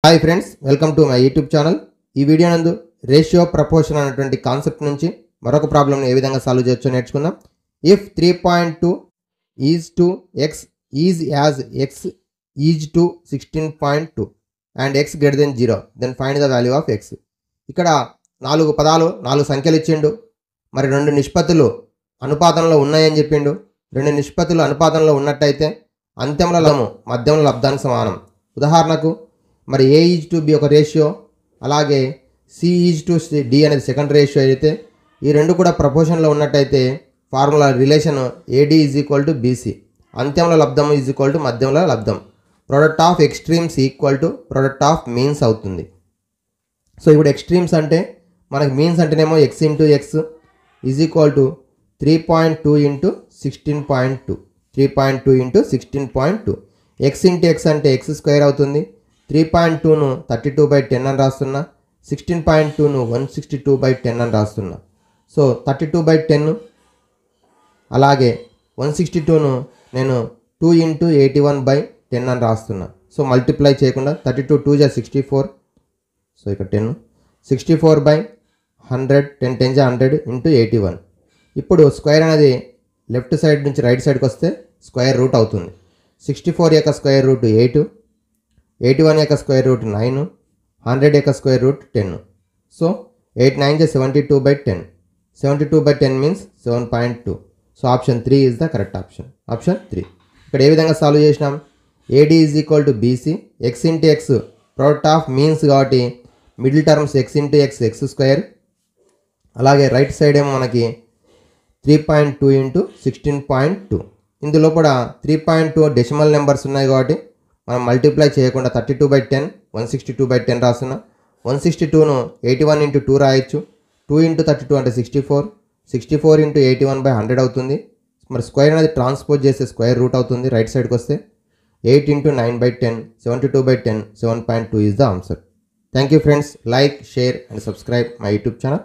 Hi friends, welcome to my YouTube channel. ఈ video నందు ratio proportion అనేటువంటి concept నుంచి మరొక ప్రాబ్లమ్ని ఏ విధంగా సాల్వ్ చేయొచ్చో నేర్చుకుందాం. If 3.2 is to x is as x is to 16.2 and x greater than 0 then find the value of x. ఇక్కడ 4 పదాలు 4 సంఖ్యలు ఇచ్చిండు. మరి 2 నిష్పత్తులు అనుపాతంలో ఉన్నాయని చెప్పిండు. 2 నిష్పత్తులు అనుపాతంలో ఉన్నట్టయితే అంత్యంలో లబ్ధము మధ్యంలో లబ్ధానికి సమానం. ఉదాహరణకు మరి ఏ ఈజ్ టు బి ఒక రేషియో, అలాగే సి ఈజ్ టు డి అనేది సెకండ్ రేషియో అయితే ఈ రెండు కూడా ప్రపోర్షన్లో ఉన్నట్టయితే formula relation AD is equal to BC. అంత్యంలో లబ్ధము ఈజ్ ఈక్వల్ టు మధ్యంలో లబ్ధం. Product of extremes equal to product of means అవుతుంది. సో ఇప్పుడు ఎక్స్ట్రీమ్స్ అంటే మనకి మీన్స్ అంటేనేమో x into x is equal to 3.2 into 16.2. 3.2 into 16.2. X into x అంటే ఎక్స్ స్క్వేర్ అవుతుంది. 3.2ను 32/10 అని రాస్తున్నా. 16.2ను 162/10 అని రాస్తున్నా. సో 32/10 అలాగే 162ను నేను 2 ఇంటూ 81/10 అని రాస్తున్నా. సో మల్టిప్లై చేయకుండా 32 2 జా 64. సో ఇక్కడ 10 64/100 10 10 జా 100 ఇంటూ 81. ఇప్పుడు స్క్వేర్ అనేది లెఫ్ట్ సైడ్ నుంచి రైట్ సైడ్కి వస్తే స్క్వేర్ రూట్ అవుతుంది. 64 యొక్క స్క్వేర్ రూట్ 8, 81 యొక్క స్క్వేర్ రూట్ 9, 100 యొక్క square root 10. So 8 9 72/10. 72/10 means 7.2. So option 3 is the correct option. Option 3. ఇక్కడ ఏ విధంగా సాల్వ్ చేసినాం? AD is equal to BC. X into x product of means కాబట్టి middle terms x into x x square, అలాగే right side ఏమో మనకి 3.2 into 16.2. ఇందులో కూడా 3.2 డెసిమల్ నెంబర్స్ ఉన్నాయి కాబట్టి మనం మల్టిప్లై చేయకుండా 32/10 162/10 రాస్తున్నా. 162ను 81 ఇంటూ 2 రాయొచ్చు. 2 ఇంటూ 32 అంటే 64. 64 ఇంటూ 81/100 అవుతుంది. మరి స్క్వేర్ అనేది ట్రాన్స్పోజ్ చేస్తే స్క్వేర్ రూట్ అవుతుంది రైట్ సైడ్కి వస్తే. 8 into 9/10 72/10 7.2 is the answer. Thank you friends. Like, share and subscribe my YouTube channel.